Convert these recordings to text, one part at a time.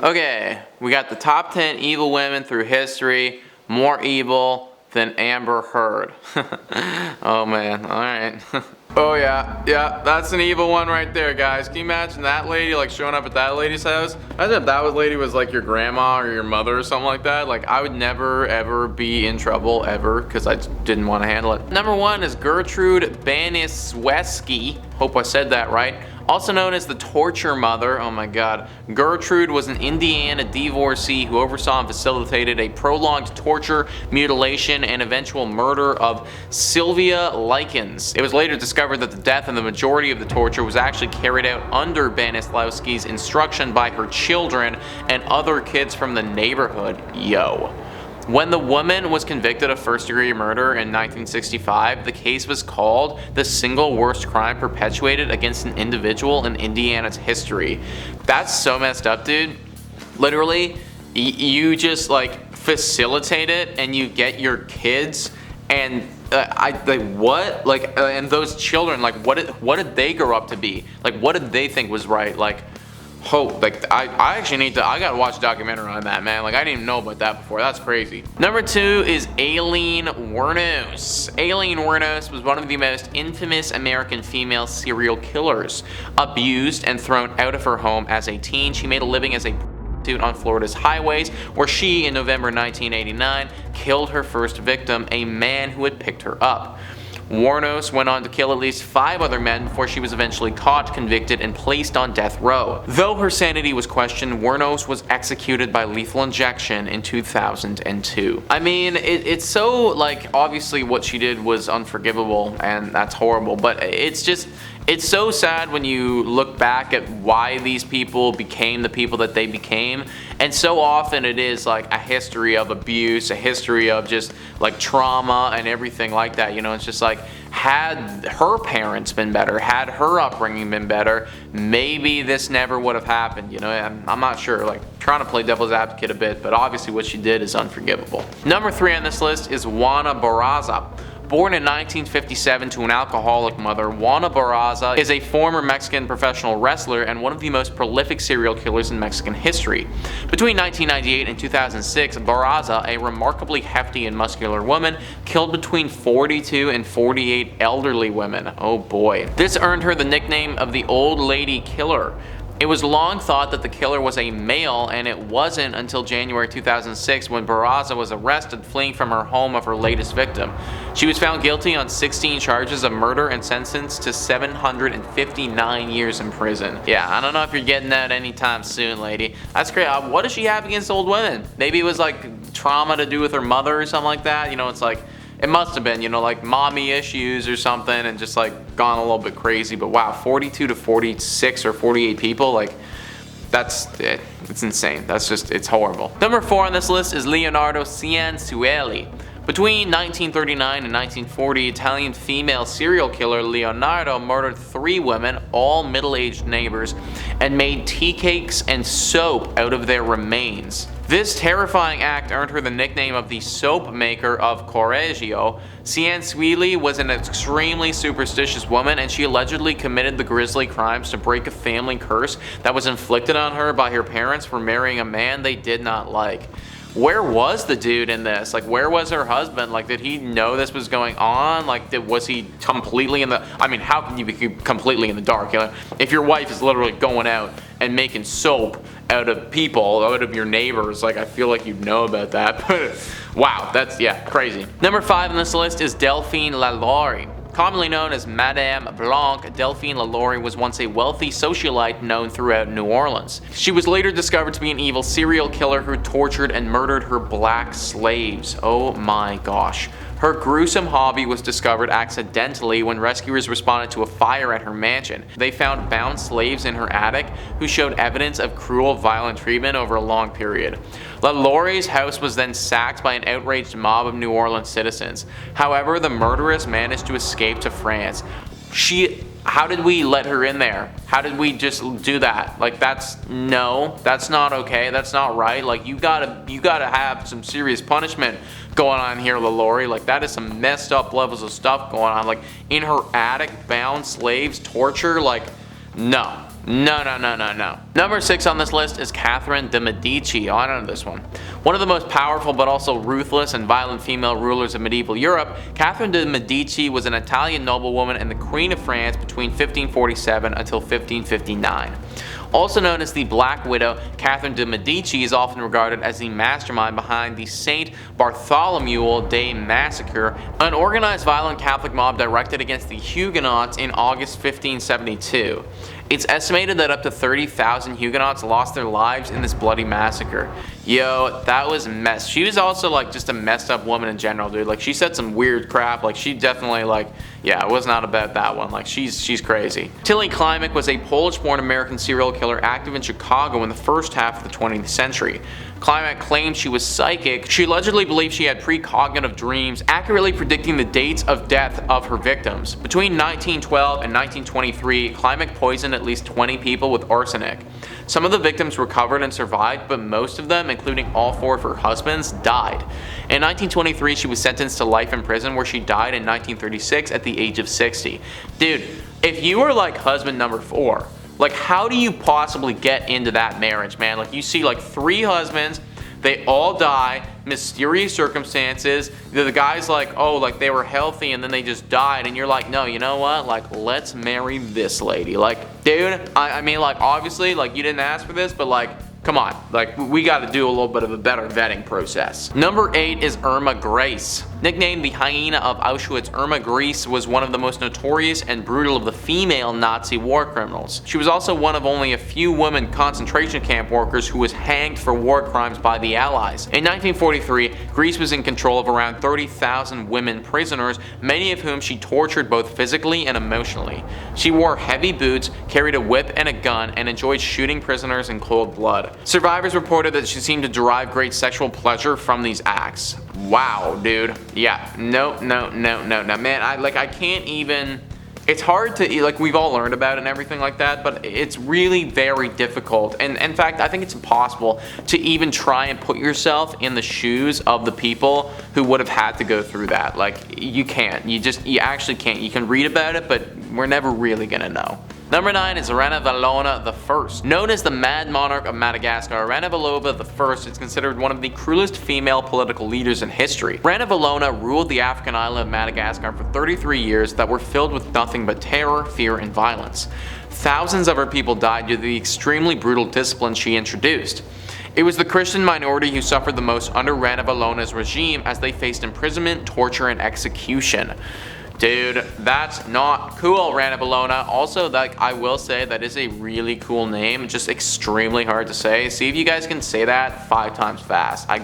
Okay, we got the top 10 evil women through history. More evil than Amber Heard. Oh man, alright. Oh yeah, that's an evil one right there, guys. Can you imagine that lady like showing up at that lady's house? Imagine if that lady was like your grandma or your mother or something like that. Like I would never ever be in trouble ever because I didn't want to handle it. Number 1 is Gertrude Baniszewski. Hope I said that right. Also known as the torture mother. Oh my god. Gertrude was an Indiana divorcee who oversaw and facilitated a prolonged torture, mutilation, and eventual murder of Sylvia Likens. It was later discovered that the death and the majority of the torture was actually carried out under Baniszewski's instruction by her children and other kids from the neighborhood. Yo. When the woman was convicted of first-degree murder in 1965, the case was called the single worst crime perpetuated against an individual in Indiana's history. That's so messed up, dude. Literally, you just like facilitate it and you get your kids and what? Like, and those children, like, what did they grow up to be? Like, what did they think was right? Like, I actually I gotta watch a documentary on that, man. Like, I didn't even know about that before. That's crazy. Number 2 is Aileen Wuornos. Aileen Wuornos was one of the most infamous American female serial killers. Abused and thrown out of her home as a teen, she made a living as a prostitute on Florida's highways, where she, in November 1989, killed her first victim, a man who had picked her up. Wuornos went on to kill at least 5 other men before she was eventually caught, convicted, and placed on death row. Though her sanity was questioned, Wuornos was executed by lethal injection in 2002. I mean, it's so, like, obviously what she did was unforgivable, and that's horrible, but it's so sad when you look back at why these people became the people that they became. And so often it is like a history of abuse, a history of just like trauma and everything like that. You know, it's just like, had her parents been better, had her upbringing been better, maybe this never would have happened. You know, I'm not sure, like trying to play devil's advocate a bit, but obviously what she did is unforgivable. Number 3 on this list is Juana Barraza. Born in 1957 to an alcoholic mother, Juana Barraza is a former Mexican professional wrestler and one of the most prolific serial killers in Mexican history. Between 1998 and 2006, Barraza, a remarkably hefty and muscular woman, killed between 42 and 48 elderly women. Oh boy. This earned her the nickname of the Old Lady Killer. It was long thought that the killer was a male, and it wasn't until January 2006 when Barraza was arrested fleeing from her home of her latest victim. She was found guilty on 16 charges of murder and sentenced to 759 years in prison. Yeah, I don't know if you're getting that anytime soon, lady. That's great. What does she have against old women? Maybe it was like trauma to do with her mother or something like that. You know, it's like, it must have been, you know, like mommy issues or something and just like gone a little bit crazy. But wow, 42 to 46 or 48 people, like that's it. It's insane. That's just, it's horrible. Number 4 on this list is Leonarda Cianciulli. Between 1939 and 1940, Italian female serial killer Leonardo murdered 3 women, all middle-aged neighbors, and made tea cakes and soap out of their remains. This terrifying act earned her the nickname of the soap maker of Correggio. Cianciulli was an extremely superstitious woman, and she allegedly committed the grisly crimes to break a family curse that was inflicted on her by her parents for marrying a man they did not like. Where was the dude in this? Like, where was her husband? Like, did he know this was going on? Like, was he completely in the... I mean, how can you be completely in the dark? You know, if your wife is literally going out and making soap out of people, out of your neighbors, like, I feel like you'd know about that. But wow, that's, yeah, crazy. Number 5 on this list is Delphine LaLaurie. Commonly known as Madame Blanc, Delphine LaLaurie was once a wealthy socialite known throughout New Orleans. She was later discovered to be an evil serial killer who tortured and murdered her black slaves. Oh my gosh. Her gruesome hobby was discovered accidentally when rescuers responded to a fire at her mansion. They found bound slaves in her attic who showed evidence of cruel, violent treatment over a long period. LaLaurie's house was then sacked by an outraged mob of New Orleans citizens. However, the murderess managed to escape to France. How did we let her in there? How did we just do that? Like, that's not okay. That's not right. Like, you gotta have some serious punishment going on here, LaLaurie. Like, that is some messed up levels of stuff going on. Like, in her attic, bound slaves, torture. Like, no. No, no, no, no, no. Number 6 on this list is Catherine de' Medici. Oh, I don't know this one. One of the most powerful but also ruthless and violent female rulers of medieval Europe, Catherine de' Medici was an Italian noblewoman and the Queen of France between 1547 until 1559. Also known as the Black Widow, Catherine de' Medici is often regarded as the mastermind behind the St. Bartholomew Day Massacre, an organized violent Catholic mob directed against the Huguenots in August 1572. It's estimated that up to 30,000 Huguenots lost their lives in this bloody massacre. Yo, that was mess. She was also like just a messed up woman in general, dude. Like she said some weird crap. Like she definitely like, yeah, it was not about that one. Like she's crazy. Tillie Klimek was a Polish-born American serial killer active in Chicago in the first half of the 20th century. Klimek claimed she was psychic. She allegedly believed she had precognitive dreams, accurately predicting the dates of death of her victims. Between 1912 and 1923, Klimek poisoned at least 20 people with arsenic. Some of the victims recovered and survived, but most of them, including all 4 of her husbands, died. In 1923, she was sentenced to life in prison, where she died in 1936 at the age of 60. Dude, if you were like husband number 4, like how do you possibly get into that marriage, man? Like you see like 3 husbands, they all die, mysterious circumstances, the guy's like, oh, like they were healthy and then they just died, and you're like, no, you know what, like let's marry this lady. Like, dude, I mean like obviously like you didn't ask for this, but like come on, like we got to do a little bit of a better vetting process. Number 8 is Irma Grese. Nicknamed the Hyena of Auschwitz, Irma Grese was one of the most notorious and brutal of the female Nazi war criminals. She was also one of only a few women concentration camp workers who was hanged for war crimes by the Allies. In 1943, Grese was in control of around 30,000 women prisoners, many of whom she tortured both physically and emotionally. She wore heavy boots, carried a whip and a gun, and enjoyed shooting prisoners in cold blood. Survivors reported that she seemed to derive great sexual pleasure from these acts. Wow, dude. Yeah, no, man, I can't even, it's hard to, like we've all learned about it and everything like that, but it's really very difficult, and in fact, I think it's impossible to even try and put yourself in the shoes of the people who would have had to go through that. Like, you can't, you actually can't. You can read about it, but we're never really gonna know. Number 9 is Ranavalona I. Known as the Mad Monarch of Madagascar, Ranavalona I is considered one of the cruelest female political leaders in history. Ranavalona ruled the African island of Madagascar for 33 years that were filled with nothing but terror, fear, and violence. Thousands of her people died due to the extremely brutal discipline she introduced. It was the Christian minority who suffered the most under Ranavalona's regime, as they faced imprisonment, torture, and execution. Dude, that's not cool, Ranavalona. Also, like, I will say that is a really cool name, just extremely hard to say. See if you guys can say that 5 times fast. I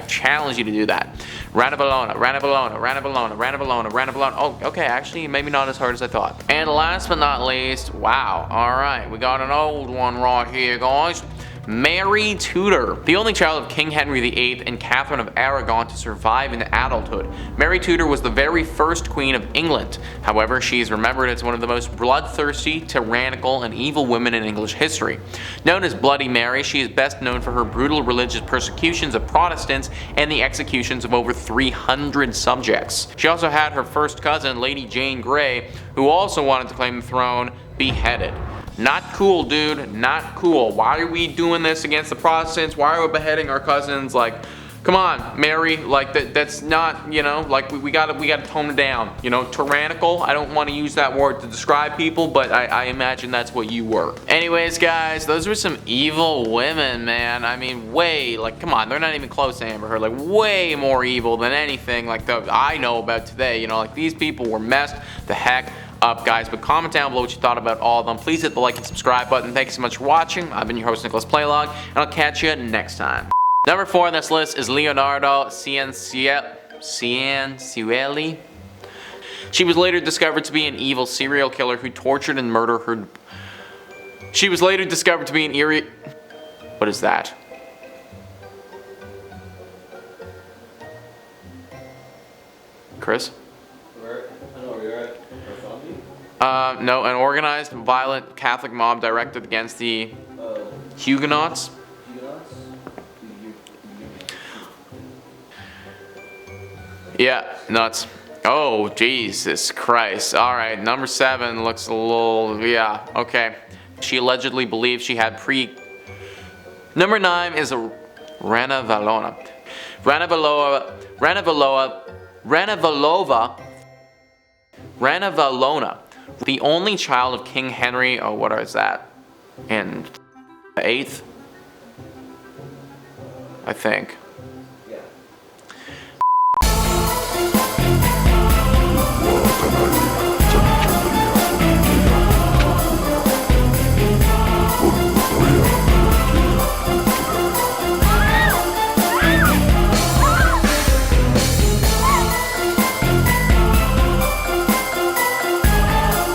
challenge you to do that. Ranavalona, Ranavalona, Ranavalona, Ranavalona, Ranavalona. Oh, okay, actually, maybe not as hard as I thought. And last but not least, wow, alright, we got an old one right here, guys. Mary Tudor, the only child of King Henry VIII and Catherine of Aragon to survive in adulthood. Mary Tudor was the very first Queen of England. However, she is remembered as one of the most bloodthirsty, tyrannical, and evil women in English history. Known as Bloody Mary, she is best known for her brutal religious persecutions of Protestants and the executions of over 300 subjects. She also had her first cousin, Lady Jane Grey, who also wanted to claim the throne, beheaded. Not cool, dude. Not cool. Why are we doing this against the Protestants? Why are we beheading our cousins? Like, come on, Mary. Like, that's not, you know, like, we gotta tone it down. You know, tyrannical. I don't want to use that word to describe people, but I imagine that's what you were. Anyways, guys, those were some evil women, man. I mean, like, come on, they're not even close to Amber Heard. Like, way more evil than anything, like, I know about today. You know, like, these people were messed the heck up, guys. But comment down below what you thought about all of them. Please hit the like and subscribe button. Thank you so much for watching. I've been your host, Nicholas Playlog, and I'll catch you next time. Number 4 on this list is Leonarda Cianciulli. She was later discovered to be an evil serial killer who tortured and murdered her. She was later discovered to be an eerie. What is that? Chris? No, an organized, violent Catholic mob directed against the Huguenots. Yeah, nuts. Oh, Jesus Christ. Alright, number 7 looks a little, yeah, okay. She allegedly believes she had Number 9 is a Ranavalona. Ranavalona. The only child of King Henry, oh what is that? And the 8th? I think.